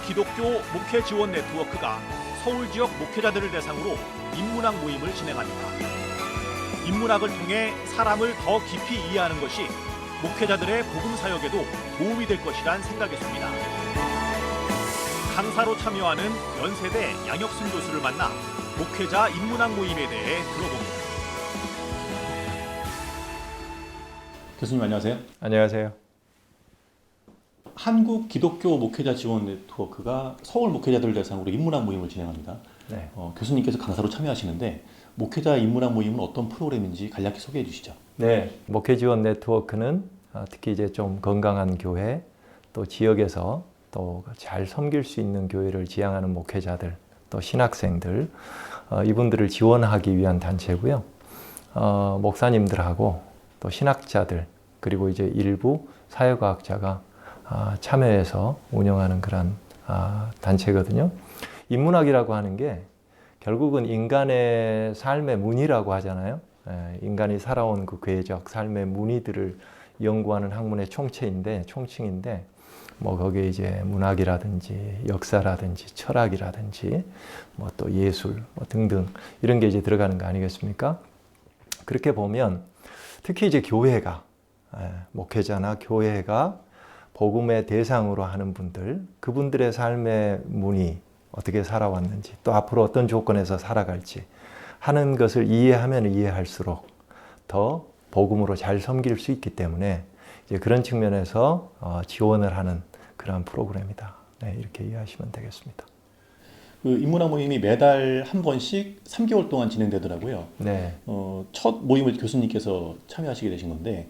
기독교 목회 지원 네트워크가 서울 지역 목회자들을 대상으로 인문학 모임을 진행합니다. 인문학을 통해 사람을 더 깊이 이해하는 것이 목회자들의 복음 사역에도 도움이 될 것이란 생각이었습니다. 강사로 참여하는 연세대 양혁순 교수를 만나 목회자 인문학 모임에 대해 들어봅니다. 교수님 안녕하세요. 안녕하세요. 한국 기독교 목회자 지원 네트워크가 서울 목회자들 대상으로 인문학 모임을 진행합니다. 네. 교수님께서 강사로 참여하시는데 목회자 인문학 모임은 어떤 프로그램인지 간략히 소개해 주시죠. 네. 목회 지원 네트워크는 특히 이제 좀 건강한 교회, 또 지역에서 또 잘 섬길 수 있는 교회를 지향하는 목회자들, 또 신학생들, 이분들을 지원하기 위한 단체고요. 목사님들하고 또 신학자들, 그리고 이제 일부 사회과학자가 참여해서 운영하는 그런 단체거든요. 인문학이라고 하는 게 결국은 인간의 삶의 문의라고 하잖아요. 인간이 살아온 그 궤적 삶의 문의들을 연구하는 학문의 총칭인데 뭐 거기에 이제 문학이라든지 역사라든지 철학이라든지 뭐 또 예술 뭐 등등 이런 게 이제 들어가는 거 아니겠습니까? 그렇게 보면 특히 이제 교회가 목회자나 교회가 복음의 대상으로 하는 분들, 그분들의 삶의 문의 어떻게 살아왔는지, 또 앞으로 어떤 조건에서 살아갈지 하는 것을 이해하면 이해할수록 더 복음으로 잘 섬길 수 있기 때문에 이제 그런 측면에서 지원을 하는 그런 프로그램이다. 네, 이렇게 이해하시면 되겠습니다. 그 인문학 모임이 매달 한 번씩 3개월 동안 진행되더라고요. 네. 첫 모임을 교수님께서 참여하시게 되신 건데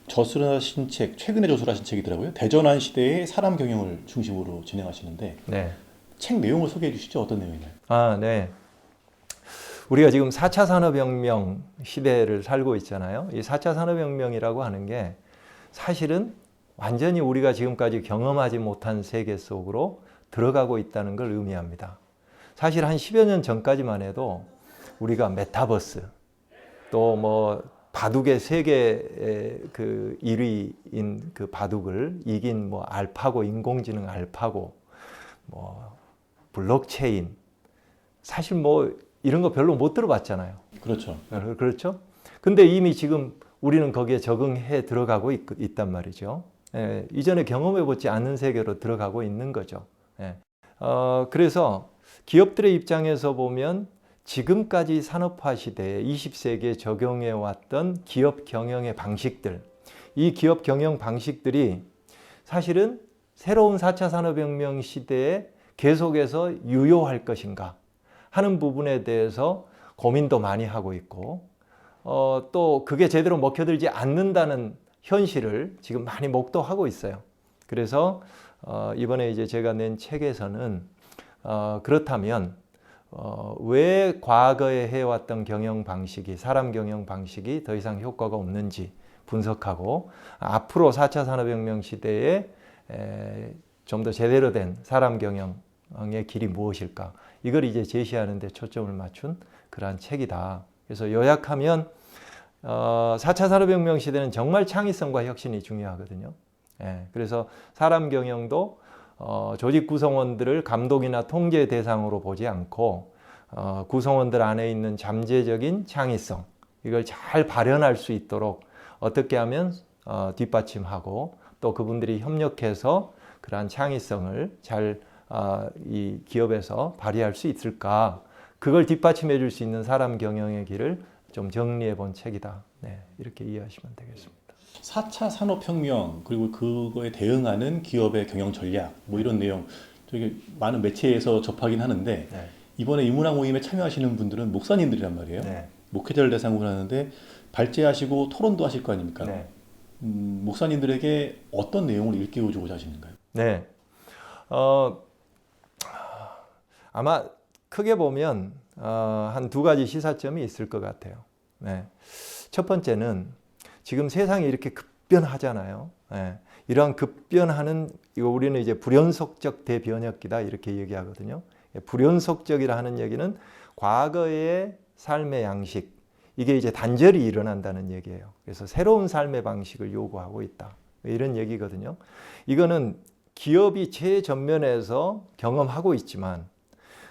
저술하신 책, 최근에 저술하신 책이더라고요. 대전환 시대의 사람 경영을 중심으로 진행하시는데 네. 책 내용을 소개해 주시죠. 어떤 내용이나요? 네. 우리가 지금 4차 산업혁명 시대를 살고 있잖아요. 이 4차 산업혁명이라고 하는 게 사실은 완전히 우리가 지금까지 경험하지 못한 세계 속으로 들어가고 있다는 걸 의미합니다. 사실 한 10여 년 전까지만 해도 우리가 메타버스, 또 뭐 바둑의 세계 그 1위인 그 바둑을 이긴 뭐 알파고, 인공지능 알파고, 뭐 블록체인, 사실 뭐 이런 거 별로 못 들어봤잖아요. 그렇죠. 그렇죠? 근데 이미 지금 우리는 거기에 적응해 들어가고 있단 말이죠. 이전에 경험해보지 않는 세계로 들어가고 있는 거죠. 그래서 기업들의 입장에서 보면 지금까지 산업화 시대에 20세기에 적용해 왔던 기업 경영의 방식들, 이 기업 경영 방식들이 사실은 새로운 4차 산업혁명 시대에 계속해서 유효할 것인가 하는 부분에 대해서 고민도 많이 하고 있고, 또 그게 제대로 먹혀들지 않는다는 현실을 지금 많이 목도하고 있어요. 그래서 이번에 이제 제가 낸 책에서는 그렇다면 왜 과거에 해왔던 경영 방식이, 사람 경영 방식이 더 이상 효과가 없는지 분석하고 앞으로 4차 산업혁명 시대에 좀 더 제대로 된 사람 경영의 길이 무엇일까, 이걸 이제 제시하는 데 초점을 맞춘 그러한 책이다. 그래서 요약하면 4차 산업혁명 시대는 정말 창의성과 혁신이 중요하거든요. 그래서 사람 경영도 조직 구성원들을 감독이나 통제 대상으로 보지 않고 구성원들 안에 있는 잠재적인 창의성, 이걸 잘 발현할 수 있도록 어떻게 하면 뒷받침하고 또 그분들이 협력해서 그러한 창의성을 잘 이 기업에서 발휘할 수 있을까, 그걸 뒷받침해 줄 수 있는 사람 경영의 길을 좀 정리해 본 책이다. 네, 이렇게 이해하시면 되겠습니다. 4차 산업혁명 그리고 그거에 대응하는 기업의 경영 전략 뭐 이런 내용 되게 많은 매체에서 접하긴 하는데 네. 이번에 인문학 모임에 참여하시는 분들은 목사님들이란 말이에요. 네. 목회자를 대상으로 하는데 발제하시고 토론도 하실 거 아닙니까? 네. 목사님들에게 어떤 내용을 일깨워주고자 하시는가요? 네. 아마 크게 보면 한 두 가지 시사점이 있을 것 같아요. 네. 첫 번째는 지금 세상이 이렇게 급변하잖아요. 이러한 급변하는, 이거 우리는 이제 불연속적 대변혁기다 이렇게 얘기하거든요. 불연속적이라 하는 얘기는 과거의 삶의 양식, 이게 이제 단절이 일어난다는 얘기예요. 그래서 새로운 삶의 방식을 요구하고 있다, 이런 얘기거든요. 이거는 기업이 최전면에서 경험하고 있지만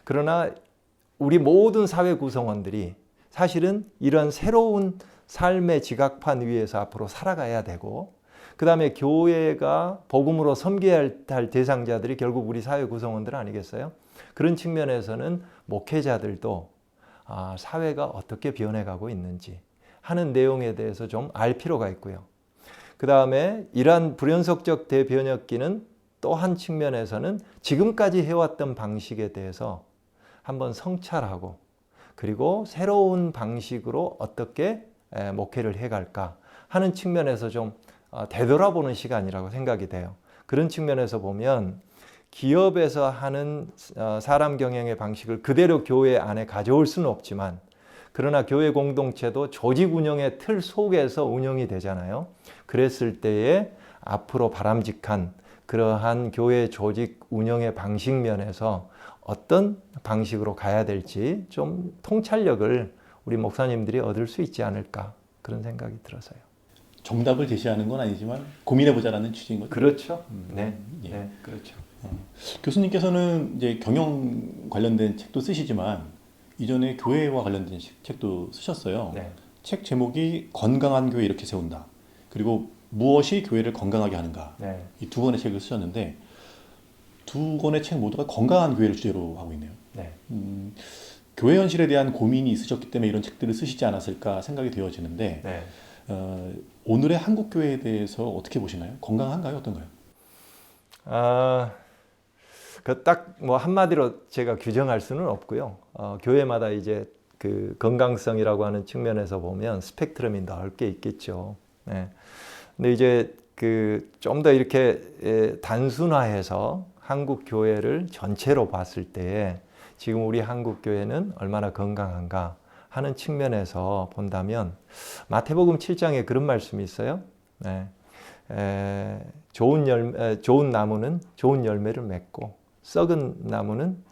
그러나 우리 모든 사회 구성원들이 사실은 이런 새로운 삶의 지각판 위에서 앞으로 살아가야 되고 그 다음에 교회가 복음으로 섬겨야 할 대상자들이 결국 우리 사회 구성원들 아니겠어요? 그런 측면에서는 목회자들도 사회가 어떻게 변해가고 있는지 하는 내용에 대해서 좀 알 필요가 있고요. 그 다음에 이러한 불연속적 대변혁기는 또 한 측면에서는 지금까지 해왔던 방식에 대해서 한번 성찰하고 그리고 새로운 방식으로 어떻게 목회를 해갈까 하는 측면에서 좀 되돌아보는 시간이라고 생각이 돼요. 그런 측면에서 보면 기업에서 하는 사람 경영의 방식을 그대로 교회 안에 가져올 수는 없지만 그러나 교회 공동체도 조직 운영의 틀 속에서 운영이 되잖아요. 그랬을 때에 앞으로 바람직한 그러한 교회 조직 운영의 방식 면에서 어떤 방식으로 가야 될지 좀 통찰력을 우리 목사님들이 얻을 수 있지 않을까 그런 생각이 들어서요. 정답을 제시하는 건 아니지만 고민해보자라는 취지인 거죠. 그렇죠. 네, 예. 네, 그렇죠. 교수님께서는 이제 경영 관련된 책도 쓰시지만 이전에 교회와 관련된 책도 쓰셨어요. 네. 책 제목이 건강한 교회 이렇게 세운다. 그리고 무엇이 교회를 건강하게 하는가. 네. 이 두 권의 책을 쓰셨는데 두 권의 책 모두가 건강한 교회를 주제로 하고 있네요. 네. 교회 현실에 대한 고민이 있으셨기 때문에 이런 책들을 쓰시지 않았을까 생각이 되어지는데 네. 오늘의 한국 교회에 대해서 어떻게 보시나요? 건강한가요? 어떤가요? 그 딱 뭐 한마디로 제가 규정할 수는 없고요. 교회마다 이제 그 건강성이라고 하는 측면에서 보면 스펙트럼이 넓게 있겠죠. 네. 근데 이제 그 좀 더 이렇게 단순화해서 한국 교회를 전체로 봤을 때 지금 우리 한국 교회는 얼마나 건강한가 하는 측면에서 본다면 마태복음 7장에 그런 말씀이 있어요. 네. 좋은 나무는 좋은 열매를 맺고 썩은 나무는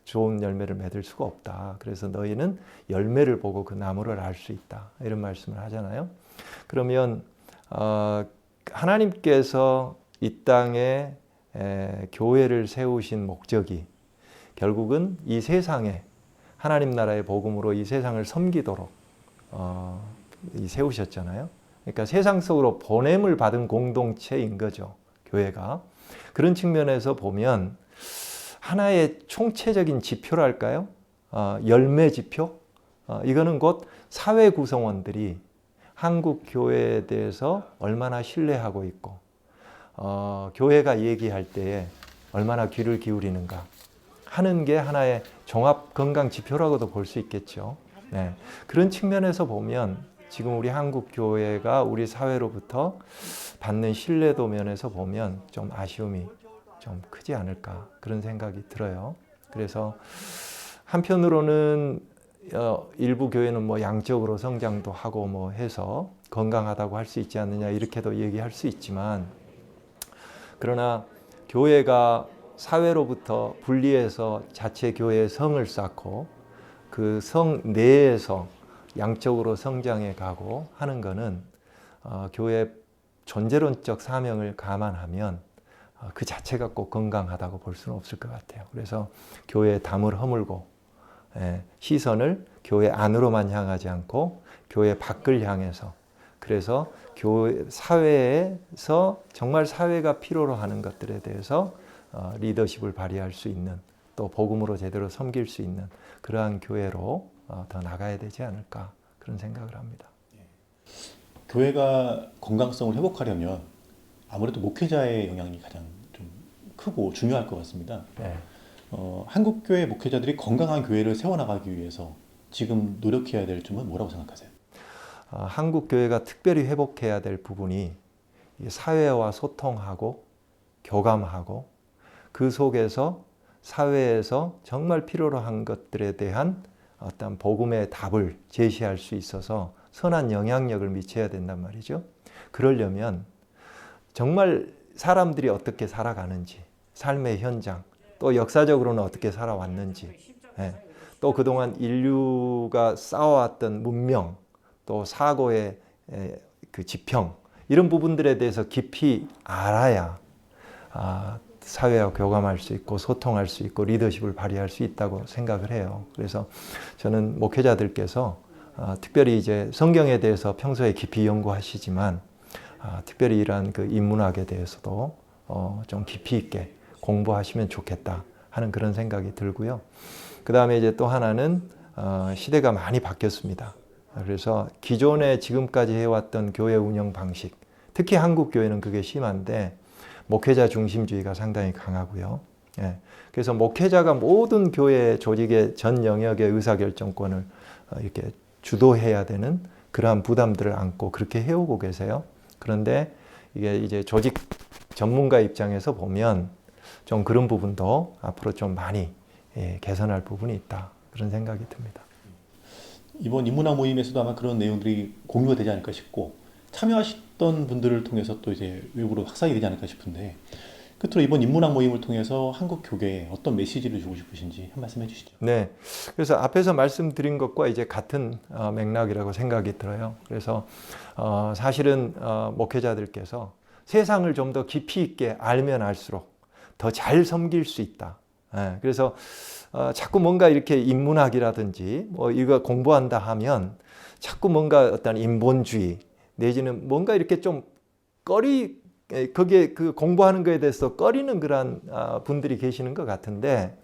좋은 열매를 맺을 수가 없다. 그래서 너희는 열매를 보고 그 나무를 알 수 있다. 이런 말씀을 하잖아요. 그러면 하나님께서 이 땅에 교회를 세우신 목적이 결국은 이 세상에 하나님 나라의 복음으로 이 세상을 섬기도록 세우셨잖아요. 그러니까 세상 속으로 보냄을 받은 공동체인 거죠. 교회가. 그런 측면에서 보면 하나의 총체적인 지표랄까요? 열매 지표? 이거는 곧 사회 구성원들이 한국 교회에 대해서 얼마나 신뢰하고 있고 교회가 얘기할 때에 얼마나 귀를 기울이는가 하는 게 하나의 종합 건강 지표라고도 볼 수 있겠죠. 네. 그런 측면에서 보면 지금 우리 한국 교회가 우리 사회로부터 받는 신뢰도 면에서 보면 좀 아쉬움이 좀 크지 않을까 그런 생각이 들어요. 그래서 한편으로는 일부 교회는 뭐 양적으로 성장도 하고 뭐 해서 건강하다고 할 수 있지 않느냐 이렇게도 얘기할 수 있지만 그러나 교회가 사회로부터 분리해서 자체 교회의 성을 쌓고 그 성 내에서 양적으로 성장해 가고 하는 것은 교회의 존재론적 사명을 감안하면 그 자체가 꼭 건강하다고 볼 수는 없을 것 같아요. 그래서 교회의 담을 허물고 시선을 교회 안으로만 향하지 않고 교회 밖을 향해서 그래서 교회 사회에서 정말 사회가 필요로 하는 것들에 대해서 리더십을 발휘할 수 있는 또 복음으로 제대로 섬길 수 있는 그러한 교회로 더 나가야 되지 않을까 그런 생각을 합니다. 교회가 건강성을 회복하려면 아무래도 목회자의 영향이 가장 좀 크고 중요할 것 같습니다. 네. 한국 교회 목회자들이 건강한 교회를 세워나가기 위해서 지금 노력해야 될 점은 뭐라고 생각하세요? 한국 교회가 특별히 회복해야 될 부분이 사회와 소통하고 교감하고 그 속에서 사회에서 정말 필요로 한 것들에 대한 어떤 복음의 답을 제시할 수 있어서 선한 영향력을 미쳐야 된단 말이죠. 그러려면 정말 사람들이 어떻게 살아가는지, 삶의 현장, 또 역사적으로는 어떻게 살아왔는지, 또 그동안 인류가 쌓아왔던 문명, 또 사고의 그 지평, 이런 부분들에 대해서 깊이 알아야 사회와 교감할 수 있고 소통할 수 있고 리더십을 발휘할 수 있다고 생각을 해요. 그래서 저는 목회자들께서 특별히 이제 성경에 대해서 평소에 깊이 연구하시지만 특별히 이러한 그 인문학에 대해서도 좀 깊이 있게 공부하시면 좋겠다 하는 그런 생각이 들고요. 그 다음에 이제 또 하나는 시대가 많이 바뀌었습니다. 그래서 기존에 지금까지 해왔던 교회 운영 방식, 특히 한국 교회는 그게 심한데 목회자 중심주의가 상당히 강하고요. 예. 그래서 목회자가 모든 교회 조직의 전 영역의 의사결정권을 이렇게 주도해야 되는 그러한 부담들을 안고 그렇게 해오고 계세요. 그런데 이게 이제 조직 전문가 입장에서 보면 좀 그런 부분도 앞으로 좀 많이 개선할 부분이 있다. 그런 생각이 듭니다. 이번 인문학 모임에서도 아마 그런 내용들이 공유가 되지 않을까 싶고 참여하셨던 분들을 통해서 또 이제 외부로 확산이 되지 않을까 싶은데 끝으로 이번 인문학 모임을 통해서 한국 교계에 어떤 메시지를 주고 싶으신지 한 말씀 해주시죠. 네, 그래서 앞에서 말씀드린 것과 이제 같은 맥락이라고 생각이 들어요. 그래서 사실은 목회자들께서 세상을 좀 더 깊이 있게 알면 알수록 더 잘 섬길 수 있다. 예, 그래서 자꾸 뭔가 이렇게 인문학이라든지 뭐 이거 공부한다 하면 자꾸 뭔가 어떤 인본주의 내지는 뭔가 이렇게 좀 거기에 그 공부하는 거에 대해서 꺼리는 그런 분들이 계시는 것 같은데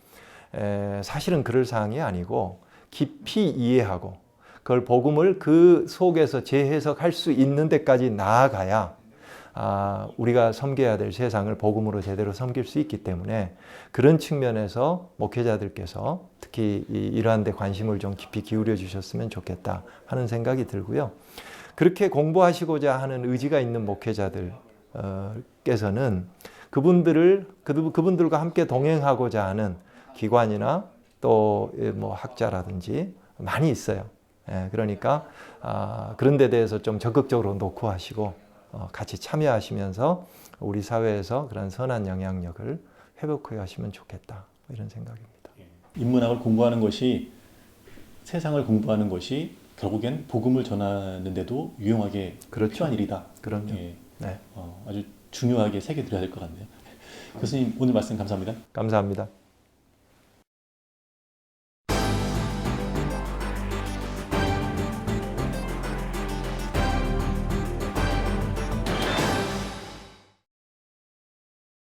사실은 그럴 사항이 아니고 깊이 이해하고 그걸 복음을 그 속에서 재해석할 수 있는 데까지 나아가야 우리가 섬겨야 될 세상을 복음으로 제대로 섬길 수 있기 때문에 그런 측면에서 목회자들께서 특히 이러한 데 관심을 좀 깊이 기울여 주셨으면 좋겠다 하는 생각이 들고요. 그렇게 공부하시고자 하는 의지가 있는 목회자들께서는 그분들과 함께 동행하고자 하는 기관이나 또 뭐 학자라든지 많이 있어요. 그러니까 그런 데 대해서 좀 적극적으로 노크하시고 같이 참여하시면서 우리 사회에서 그런 선한 영향력을 회복해 가시면 좋겠다 이런 생각입니다. 인문학을 공부하는 것이 세상을 공부하는 것이 결국엔 복음을 전하는데도 유용하게 그렇죠. 필요한 일이다. 그럼요. 예, 네. 아주 중요하게 새겨드려야 될 것 같네요. 교수님 오늘 말씀 감사합니다. 감사합니다.